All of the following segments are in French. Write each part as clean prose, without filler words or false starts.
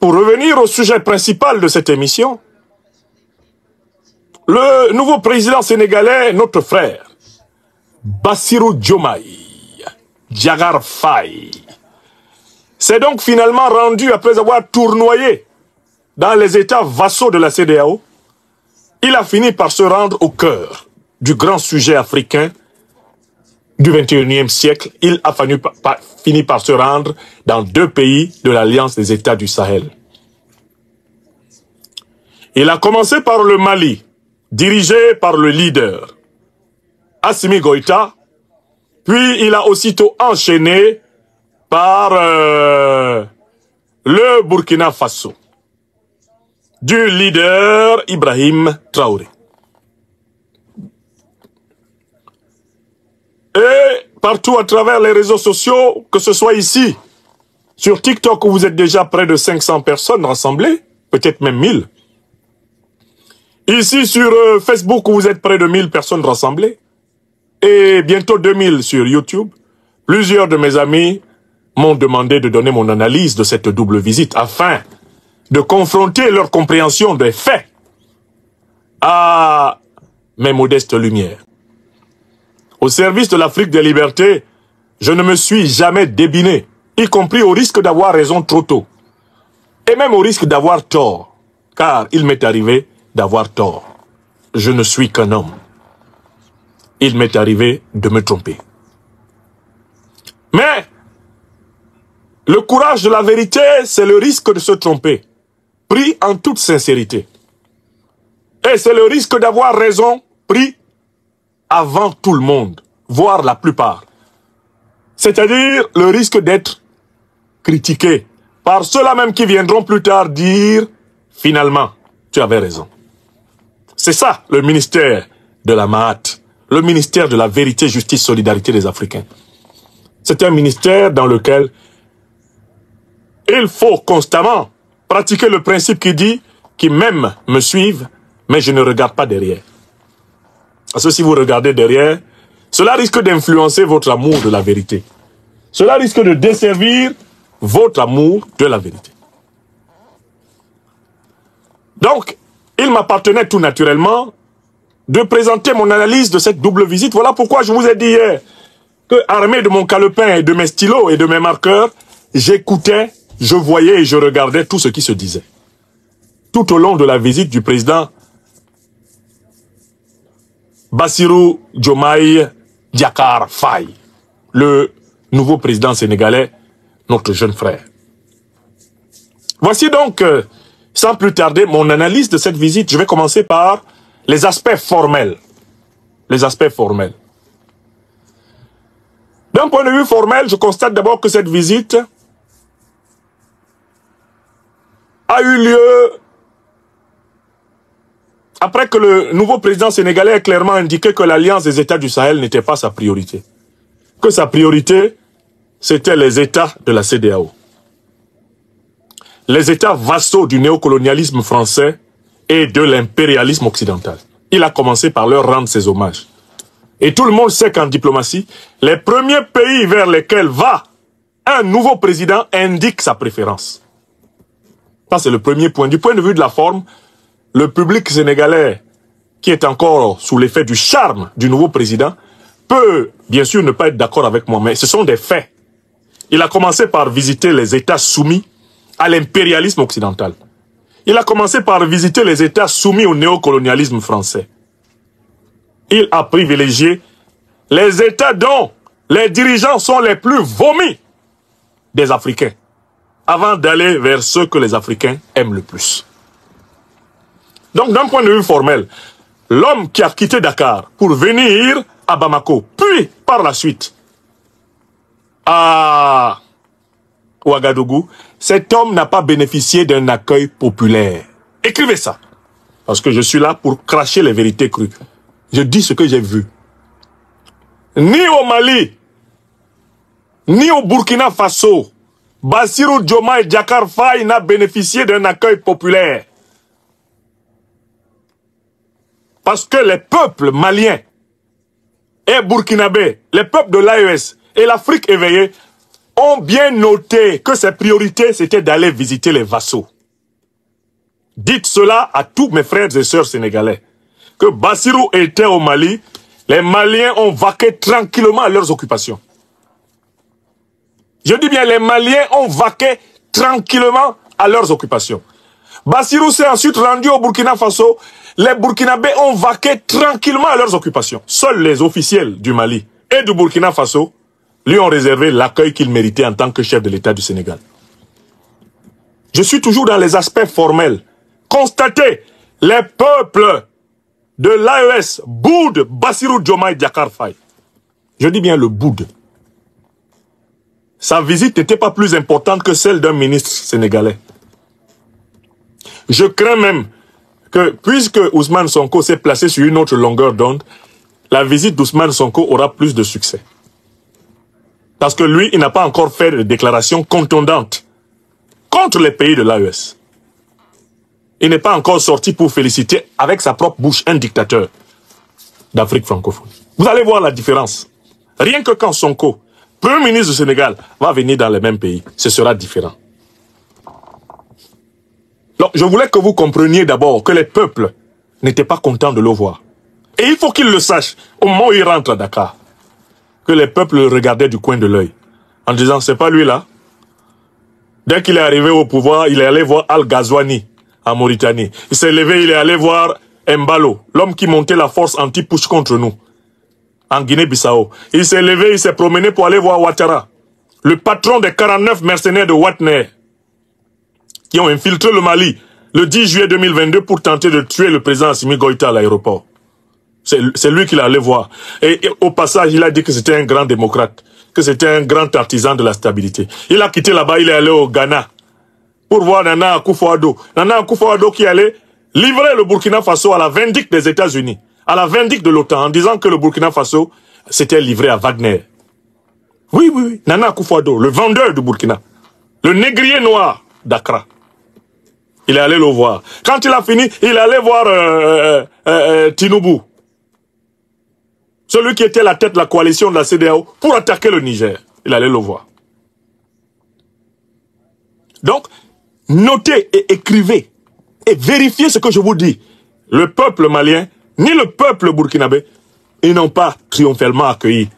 pour revenir au sujet principal de cette émission, le nouveau président sénégalais, notre frère, Bassirou Diomaye Diakhar Faye, s'est donc finalement rendu, après avoir tournoyé dans les États vassaux de la CEDEAO, il a fini par se rendre au cœur du grand sujet africain du 21e siècle. Il a fini par se rendre dans 2 pays de l'Alliance des États du Sahel. Il a commencé par le Mali, dirigé par le leader Assimi Goïta, puis il a aussitôt enchaîné par le Burkina Faso, du leader Ibrahim Traoré. Et partout à travers les réseaux sociaux, que ce soit ici, sur TikTok où vous êtes déjà près de 500 personnes rassemblées, peut-être même 1000. Ici sur Facebook où vous êtes près de 1000 personnes rassemblées, et bientôt 2000 sur YouTube, plusieurs de mes amis m'ont demandé de donner mon analyse de cette double visite afin de confronter leur compréhension des faits à mes modestes lumières. Au service de l'Afrique des libertés, je ne me suis jamais débiné, y compris au risque d'avoir raison trop tôt, et même au risque d'avoir tort, car il m'est arrivé d'avoir tort. Je ne suis qu'un homme. Il m'est arrivé de me tromper. Mais le courage de la vérité, c'est le risque de se tromper, pris en toute sincérité. Et c'est le risque d'avoir raison, pris avant tout le monde, voire la plupart. C'est-à-dire le risque d'être critiqué par ceux-là même qui viendront plus tard dire « Finalement, tu avais raison ». C'est ça le ministère de la Mahat, le ministère de la vérité, justice, solidarité des Africains. C'est un ministère dans lequel il faut constamment pratiquer le principe qui dit « qui m'aiment me suivent, mais je ne regarde pas derrière ». Parce que si vous regardez derrière, cela risque d'influencer votre amour de la vérité. Cela risque de desservir votre amour de la vérité. Donc, il m'appartenait tout naturellement de présenter mon analyse de cette double visite. Voilà pourquoi je vous ai dit hier que, armé de mon calepin et de mes stylos et de mes marqueurs, j'écoutais, je voyais et je regardais tout ce qui se disait. Tout au long de la visite du président Bassirou Diomaye Diakhar Faye, le nouveau président sénégalais, notre jeune frère. Voici donc, sans plus tarder, mon analyse de cette visite. Je vais commencer par les aspects formels. Les aspects formels. D'un point de vue formel, je constate d'abord que cette visite a eu lieu après que le nouveau président sénégalais ait clairement indiqué que l'Alliance des États du Sahel n'était pas sa priorité. Que sa priorité, c'était les États de la CEDEAO. Les États vassaux du néocolonialisme français et de l'impérialisme occidental. Il a commencé par leur rendre ses hommages. Et tout le monde sait qu'en diplomatie, les premiers pays vers lesquels va un nouveau président indique sa préférence. Ça, c'est le premier point. Du point de vue de la forme, le public sénégalais, qui est encore sous l'effet du charme du nouveau président, peut bien sûr ne pas être d'accord avec moi, mais ce sont des faits. Il a commencé par visiter les États soumis à l'impérialisme occidental. Il a commencé par visiter les États soumis au néocolonialisme français. Il a privilégié les États dont les dirigeants sont les plus vomis des Africains, avant d'aller vers ceux que les Africains aiment le plus. Donc, d'un point de vue formel, l'homme qui a quitté Dakar pour venir à Bamako, puis par la suite à Ouagadougou, cet homme n'a pas bénéficié d'un accueil populaire. Écrivez ça, parce que je suis là pour cracher les vérités crues. Je dis ce que j'ai vu. Ni au Mali, ni au Burkina Faso, Bassirou Diomaye Diakhar Faye n'a bénéficié d'un accueil populaire. Parce que les peuples maliens et burkinabés, les peuples de l'AES et l'Afrique éveillée ont bien noté que ses priorités, c'était d'aller visiter les vassaux. Dites cela à tous mes frères et sœurs sénégalais. Que Bassirou était au Mali, les Maliens ont vaqué tranquillement à leurs occupations. Je dis bien, les Maliens ont vaqué tranquillement à leurs occupations. Bassirou s'est ensuite rendu au Burkina Faso. Les Burkinabés ont vaqué tranquillement à leurs occupations. Seuls les officiels du Mali et du Burkina Faso lui ont réservé l'accueil qu'il méritait en tant que chef de l'État du Sénégal. Je suis toujours dans les aspects formels. Constatez, les peuples de l'AES boudent Bassirou Diomaye Diakhar Faye. Je dis bien le boude. Sa visite n'était pas plus importante que celle d'un ministre sénégalais. Je crains même que, puisque Ousmane Sonko s'est placé sur une autre longueur d'onde, la visite d'Ousmane Sonko aura plus de succès. Parce que lui, il n'a pas encore fait de déclaration contondante contre les pays de l'AES. Il n'est pas encore sorti pour féliciter avec sa propre bouche un dictateur d'Afrique francophone. Vous allez voir la différence. Rien que quand Sonko, Premier ministre du Sénégal, va venir dans les mêmes pays, ce sera différent. Donc, je voulais que vous compreniez d'abord que les peuples n'étaient pas contents de le voir. Et il faut qu'ils le sachent au moment où il rentre à Dakar. Que les peuples le regardaient du coin de l'œil. En disant, c'est pas lui là. Dès qu'il est arrivé au pouvoir, il est allé voir Al-Ghazouani en Mauritanie. Il s'est levé, il est allé voir Mbalo, l'homme qui montait la force anti-push contre nous, en Guinée-Bissau. Il s'est levé, il s'est promené pour aller voir Ouattara, le patron des 49 mercenaires de Watner, qui ont infiltré le Mali le 10 juillet 2022 pour tenter de tuer le président Assimi Goïta à l'aéroport. C'est lui qu'il allait voir. Et au passage, il a dit que c'était un grand démocrate, que c'était un grand artisan de la stabilité. Il a quitté là-bas, il est allé au Ghana pour voir Nana Akufo-Addo. Nana Akufo-Addo qui allait livrer le Burkina Faso à la vindicte des États-Unis, à la vindicte de l'OTAN, en disant que le Burkina Faso s'était livré à Wagner. Oui, oui, oui. Nana Akufo-Addo, le vendeur du Burkina, le négrier noir d'Accra. Il est allé le voir. Quand il a fini, il est allé voir Tinubu, celui qui était la tête de la coalition de la CEDEAO, pour attaquer le Niger. Il allait le voir. Donc, notez et écrivez et vérifiez ce que je vous dis. Le peuple malien, ni le peuple burkinabé, ils n'ont pas triomphalement accueilli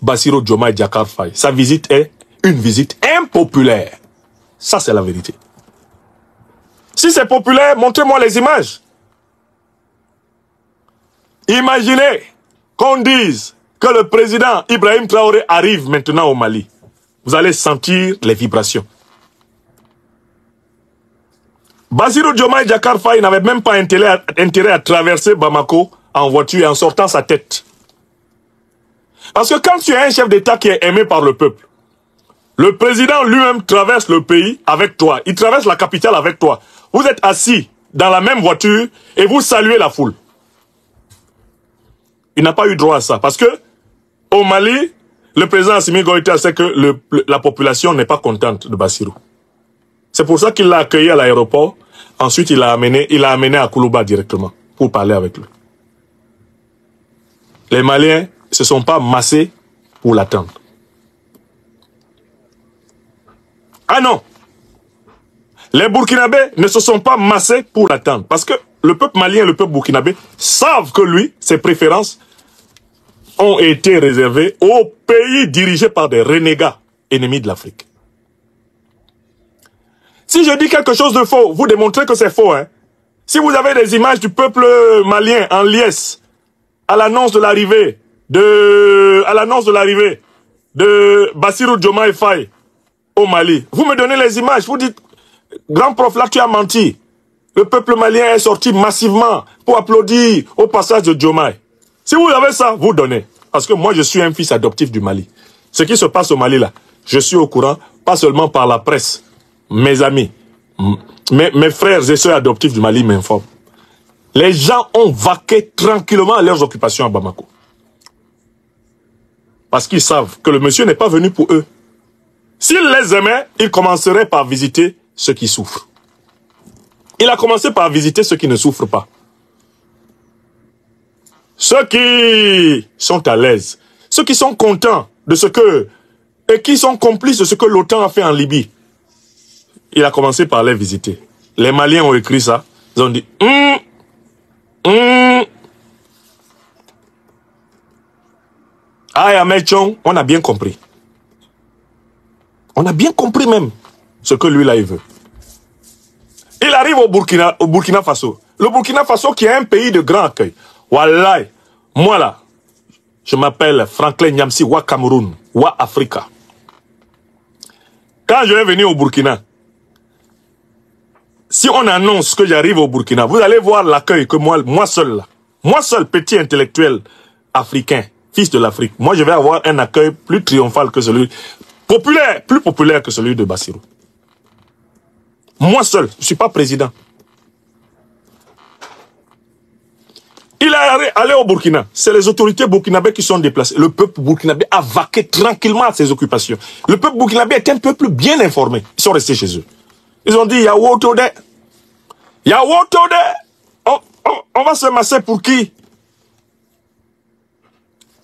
Bassirou Diomaye Diakhar Faye. Sa visite est une visite impopulaire. Ça, c'est la vérité. Si c'est populaire, montrez-moi les images. Imaginez qu'on dise que le président Ibrahim Traoré arrive maintenant au Mali. Vous allez sentir les vibrations. Bassirou Diomaye Diakhar Faye n'avait même pas intérêt à traverser Bamako en voiture et en sortant sa tête. Parce que quand tu es un chef d'État qui est aimé par le peuple, le président lui-même traverse le pays avec toi. Il traverse la capitale avec toi. Vous êtes assis dans la même voiture et vous saluez la foule. Il n'a pas eu droit à ça. Parce que au Mali, le président Assimi Goïta sait que la population n'est pas contente de Bassirou. C'est pour ça qu'il l'a accueilli à l'aéroport. Ensuite, il l'a amené à Koulouba directement pour parler avec lui. Les Maliens ne se sont pas massés pour l'attendre. Ah non! Les Burkinabés ne se sont pas massés pour l'attendre. Parce que le peuple malien et le peuple burkinabé savent que lui, ses préférences ont été réservées aux pays dirigés par des renégats ennemis de l'Afrique. Si je dis quelque chose de faux, vous démontrez que c'est faux. Hein? Si vous avez des images du peuple malien en liesse à l'annonce de l'arrivée de Bassirou Diomaye Faye au Mali, vous me donnez les images, vous dites, grand prof, là tu as menti. Le peuple malien est sorti massivement pour applaudir au passage de Diomaye. Si vous avez ça, vous donnez. Parce que moi je suis un fils adoptif du Mali. Ce qui se passe au Mali là, je suis au courant, pas seulement par la presse. Mes amis, mes frères et sœurs adoptifs du Mali m'informent. Les gens ont vaqué tranquillement à leurs occupations à Bamako. Parce qu'ils savent que le monsieur n'est pas venu pour eux. S'il les aimait, il commencerait par visiter ceux qui souffrent. Il a commencé par visiter ceux qui ne souffrent pas. Ceux qui sont à l'aise, ceux qui sont contents de ce que, et qui sont complices de ce que l'OTAN a fait en Libye. Il a commencé par les visiter. les Maliens ont écrit ça. Ils ont dit, ah, Mechon, on a bien compris. On a bien compris même ce que lui là il veut. Il arrive au Burkina Faso. Le Burkina Faso qui est un pays de grand accueil. Wallahi, moi là, je m'appelle Franklin Nyamsi Wa Cameroun, Wa Africa. Quand je vais venir au Burkina, si on annonce que j'arrive au Burkina, vous allez voir l'accueil que moi seul là, moi seul petit intellectuel africain, fils de l'Afrique, moi je vais avoir un accueil plus triomphal que celui, populaire, plus populaire que celui de Bassirou. Moi seul, je ne suis pas président. Il est allé au Burkina. C'est les autorités burkinabées qui sont déplacées. Le peuple burkinabé a vaqué tranquillement à ses occupations. Le peuple burkinabé est un peuple bien informé. Ils sont restés chez eux. Ils ont dit, il y a Wotode. Il y a Wotode. On va se masser pour qui?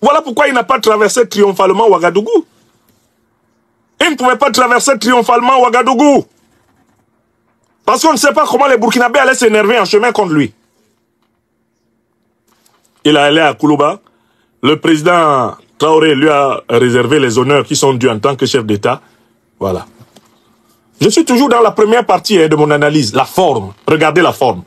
Voilà pourquoi il n'a pas traversé triomphalement Ouagadougou. Il ne pouvait pas traverser triomphalement Ouagadougou. Parce qu'on ne sait pas comment les Burkinabés allaient s'énerver en chemin contre lui. Il est allé à Koulouba. Le président Traoré lui a réservé les honneurs qui sont dus en tant que chef d'État. Voilà. Je suis toujours dans la première partie de mon analyse. La forme. Regardez la forme.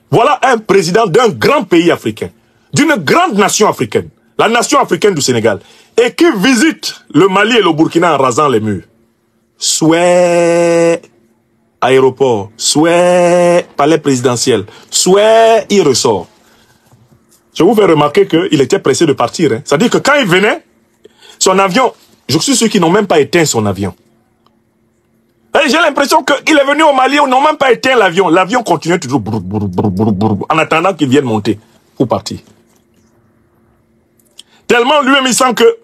Voilà un président d'un grand pays africain. D'une grande nation africaine. La nation africaine du Sénégal. Et qui visite le Mali et le Burkina en rasant les murs. Souhait aéroport, souhait palais présidentiel, souhait il ressort. Je vous fais remarquer qu'il était pressé de partir. Hein. C'est-à-dire que quand il venait, son avion, je suis sûr qu'ils n'ont même pas éteint son avion. J'ai l'impression qu'il est venu au Mali, ils n'ont même pas éteint l'avion. L'avion continuait toujours en attendant qu'il vienne monter pour partir. Tellement lui-même il sent que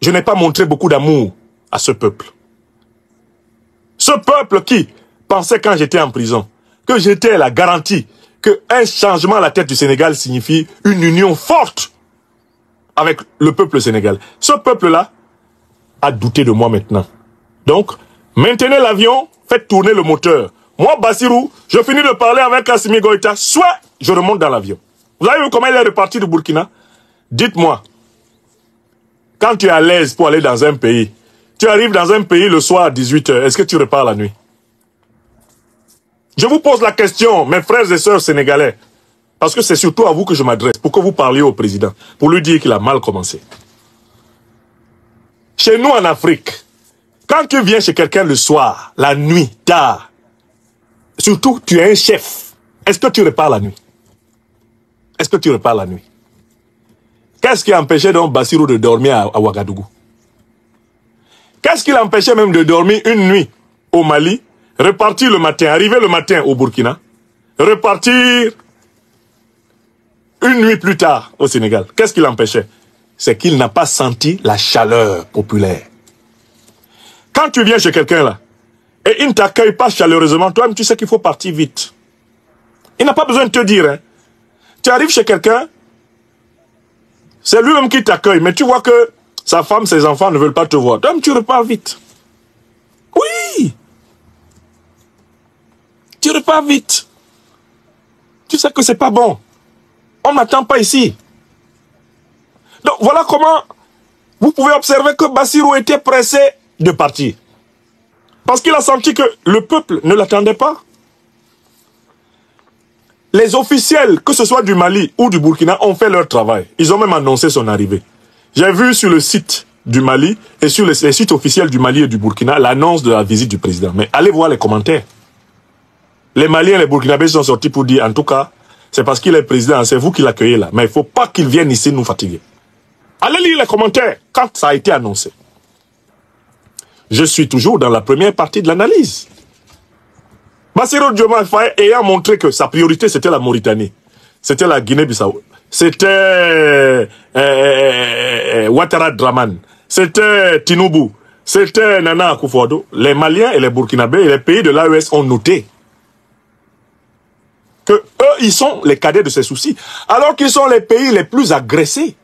je n'ai pas montré beaucoup d'amour à ce peuple. Ce peuple qui pensait quand j'étais en prison que j'étais la garantie qu'un changement à la tête du Sénégal signifie une union forte avec le peuple sénégalais. Ce peuple-là a douté de moi maintenant. Donc, maintenez l'avion, faites tourner le moteur. Moi, Bassirou, je finis de parler avec Assimi Goïta, soit je remonte dans l'avion. Vous avez vu comment il est reparti du Burkina? Dites-moi, quand tu es à l'aise pour aller dans un pays, tu arrives dans un pays le soir à 18 h, est-ce que tu repars la nuit? Je vous pose la question, mes frères et sœurs sénégalais, parce que c'est surtout à vous que je m'adresse, pour que vous parliez au président, pour lui dire qu'il a mal commencé. Chez nous en Afrique, quand tu viens chez quelqu'un le soir, la nuit, tard, surtout tu es un chef, est-ce que tu repars la nuit? Est-ce que tu repars la nuit? Qu'est-ce qui empêchait donc Bassirou de dormir à Ouagadougou? Qu'est-ce qui l'empêchait même de dormir une nuit au Mali, repartir le matin, arriver le matin au Burkina, repartir une nuit plus tard au Sénégal? Qu'est-ce qui l'empêchait? C'est qu'il n'a pas senti la chaleur populaire. Quand tu viens chez quelqu'un là, et il ne t'accueille pas chaleureusement, toi-même tu sais qu'il faut partir vite. Il n'a pas besoin de te dire. Hein. Tu arrives chez quelqu'un, c'est lui-même qui t'accueille, mais tu vois que sa femme, ses enfants ne veulent pas te voir. Toi-même tu repars vite. Oui. Tu repars vite. Tu sais que c'est pas bon. On n'attend pas ici. Donc voilà comment vous pouvez observer que Bassirou était pressé de partir. Parce qu'il a senti que le peuple ne l'attendait pas. Les officiels, que ce soit du Mali ou du Burkina, ont fait leur travail. Ils ont même annoncé son arrivée. J'ai vu sur le site du Mali et sur les sites officiels du Mali et du Burkina l'annonce de la visite du président. Mais allez voir les commentaires. Les Maliens et les Burkinabés sont sortis pour dire, en tout cas, c'est parce qu'il est président, c'est vous qui l'accueillez là. Mais il ne faut pas qu'il vienne ici nous fatiguer. Allez lire les commentaires quand ça a été annoncé. Je suis toujours dans la première partie de l'analyse. Bassirou Diomaye Faye ayant montré que sa priorité c'était la Mauritanie, c'était la Guinée-Bissau, c'était Ouattara Draman, c'était Tinubu, c'était Nana Akufo-Addo, les Maliens et les Burkinabés et les pays de l'AES ont noté que eux, ils sont les cadets de ces soucis, alors qu'ils sont les pays les plus agressés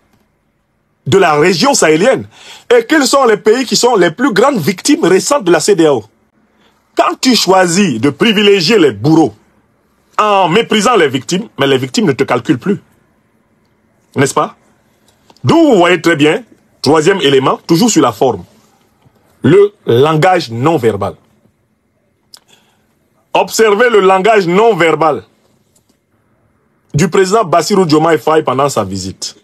de la région sahélienne et qu'ils sont les pays qui sont les plus grandes victimes récentes de la CEDEAO. Quand tu choisis de privilégier les bourreaux en méprisant les victimes, mais les victimes ne te calculent plus. N'est-ce pas? D'où vous voyez très bien, troisième élément, toujours sur la forme, le langage non verbal. Observez le langage non verbal du président Bassirou Diomaye Faye pendant sa visite.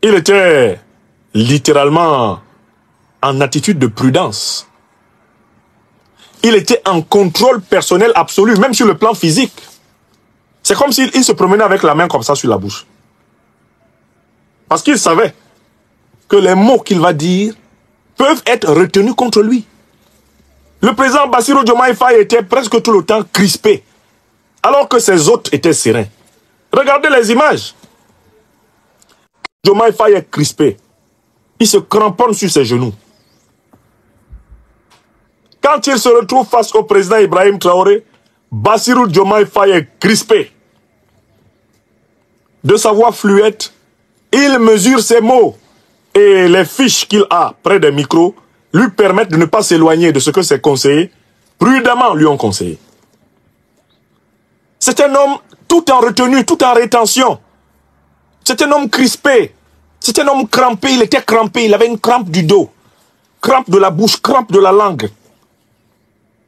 Il était littéralement en attitude de prudence. Il était en contrôle personnel absolu, même sur le plan physique. C'est comme s'il se promenait avec la main comme ça sur la bouche. Parce qu'il savait que les mots qu'il va dire peuvent être retenus contre lui. Le président Bassirou Diomaye Faye était presque tout le temps crispé, alors que ses hôtes étaient sereins. Regardez les images. Diomaye Faye est crispé. Il se cramponne sur ses genoux. Quand il se retrouve face au président Ibrahim Traoré, Bassirou Diomaye Faye est crispé. De sa voix fluette, il mesure ses mots et les fiches qu'il a près des micros lui permettent de ne pas s'éloigner de ce que ses conseillers prudemment lui ont conseillé. C'est un homme tout en retenue, tout en rétention. C'est un homme crispé. C'est un homme crampé. Il était crampé. Il avait une crampe du dos, crampe de la bouche, crampe de la langue.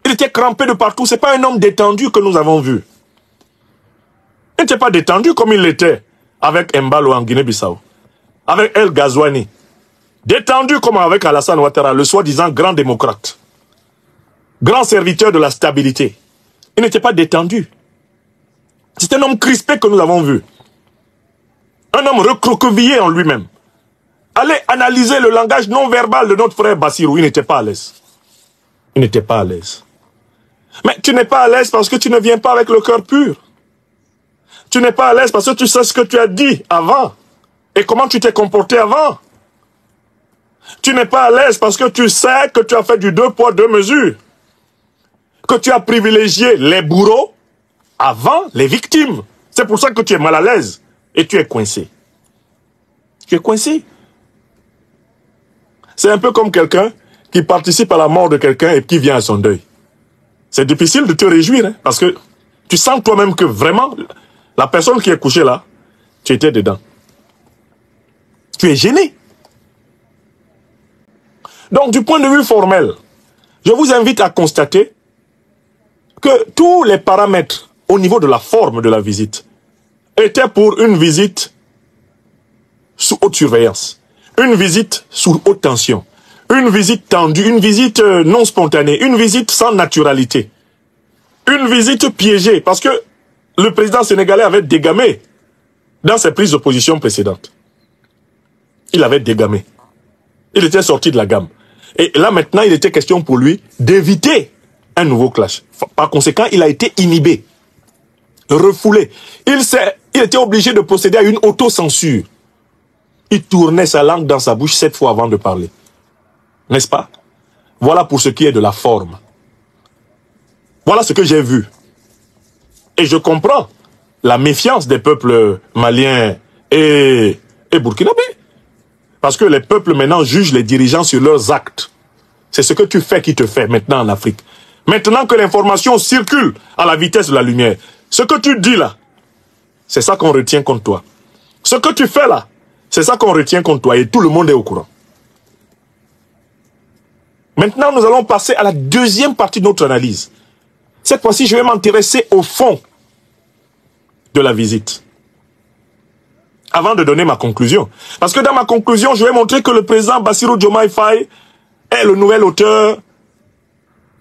Il était crampé de partout. Ce n'est pas un homme détendu que nous avons vu. Il n'était pas détendu comme il l'était avec Mbalo en Guinée-Bissau, avec El Ghazouani. Détendu comme avec Alassane Ouattara, le soi-disant grand démocrate, grand serviteur de la stabilité. Il n'était pas détendu. C'est un homme crispé que nous avons vu. Un homme recroquevillé en lui-même. Allez analyser le langage non verbal de notre frère Bassirou. Il n'était pas à l'aise. Il n'était pas à l'aise. Mais tu n'es pas à l'aise parce que tu ne viens pas avec le cœur pur. Tu n'es pas à l'aise parce que tu sais ce que tu as dit avant et comment tu t'es comporté avant. Tu n'es pas à l'aise parce que tu sais que tu as fait du 2 poids 2 mesures. Que tu as privilégié les bourreaux avant les victimes. C'est pour ça que tu es mal à l'aise et tu es coincé. Tu es coincé. C'est un peu comme quelqu'un qui participe à la mort de quelqu'un et qui vient à son deuil. C'est difficile de te réjouir, hein, parce que tu sens toi-même que vraiment, la personne qui est couchée là, tu étais dedans. Tu es gêné. Donc, du point de vue formel, je vous invite à constater que tous les paramètres au niveau de la forme de la visite étaient pour une visite sous haute surveillance, une visite sous haute tension, une visite tendue, une visite non spontanée, une visite sans naturalité, une visite piégée, parce que le président sénégalais avait dégamé dans ses prises de position précédentes. Il avait dégamé. Il était sorti de la gamme. Et là maintenant, il était question pour lui d'éviter un nouveau clash. Par conséquent, il a été inhibé, refoulé. Il était obligé de procéder à une autocensure. Il tournait sa langue dans sa bouche 7 fois avant de parler. N'est-ce pas? Voilà pour ce qui est de la forme. Voilà ce que j'ai vu. Et je comprends la méfiance des peuples maliens et burkinabés. Parce que les peuples maintenant jugent les dirigeants sur leurs actes. C'est ce que tu fais qui te fait maintenant en Afrique. Maintenant que l'information circule à la vitesse de la lumière, ce que tu dis là, c'est ça qu'on retient contre toi. Ce que tu fais là, c'est ça qu'on retient contre toi et tout le monde est au courant. Maintenant, nous allons passer à la deuxième partie de notre analyse. Cette fois-ci, je vais m'intéresser au fond de la visite. Avant de donner ma conclusion. Parce que dans ma conclusion, je vais montrer que le président Bassirou Diomaye Faye est le nouvel auteur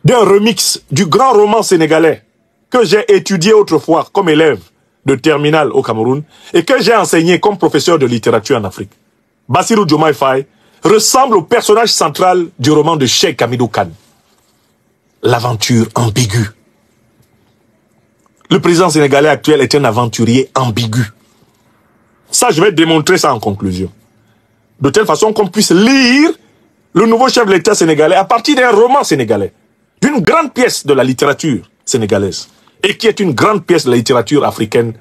d'un remix du grand roman sénégalais que j'ai étudié autrefois comme élève de terminale au Cameroun et que j'ai enseigné comme professeur de littérature en Afrique. Bassirou Diomaye Faye ressemble au personnage central du roman de Cheikh Hamidou Kane. L'aventure ambiguë. Le président sénégalais actuel est un aventurier ambigu. Ça, je vais démontrer ça en conclusion. De telle façon qu'on puisse lire le nouveau chef de l'État sénégalais à partir d'un roman sénégalais, d'une grande pièce de la littérature sénégalaise, et qui est une grande pièce de la littérature africaine,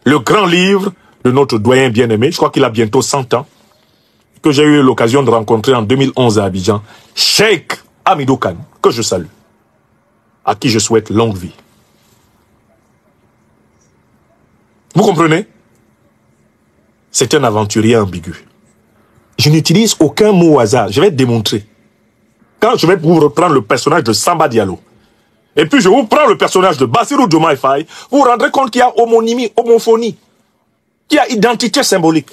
le grand livre de notre doyen bien-aimé, je crois qu'il a bientôt 100 ans, que j'ai eu l'occasion de rencontrer en 2011 à Abidjan, Cheikh Hamidou Kane, que je salue. à qui je souhaite longue vie. Vous comprenez? C'est un aventurier ambigu. Je n'utilise aucun mot au hasard. Je vais démontrer. Quand je vais vous reprendre le personnage de Samba Diallo, et puis je vous prends le personnage de Bassirou Diomaye Faye, vous vous rendrez compte qu'il y a homonymie, homophonie, qu'il y a identité symbolique.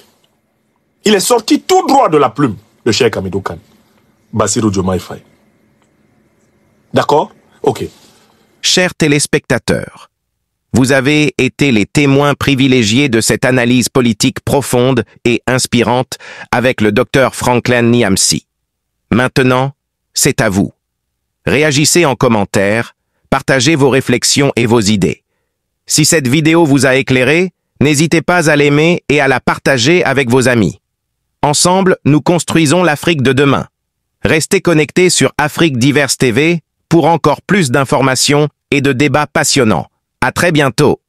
Il est sorti tout droit de la plume de Cheikh Hamidou Kane, Bassirou Diomaye Faye. D'accord? Ok. Chers téléspectateurs, vous avez été les témoins privilégiés de cette analyse politique profonde et inspirante avec le docteur Franklin Nyamsi. Maintenant, c'est à vous. Réagissez en commentaire, partagez vos réflexions et vos idées. Si cette vidéo vous a éclairé, n'hésitez pas à l'aimer et à la partager avec vos amis. Ensemble, nous construisons l'Afrique de demain. Restez connectés sur Afrique Diverse TV pour encore plus d'informations et de débats passionnants. À très bientôt.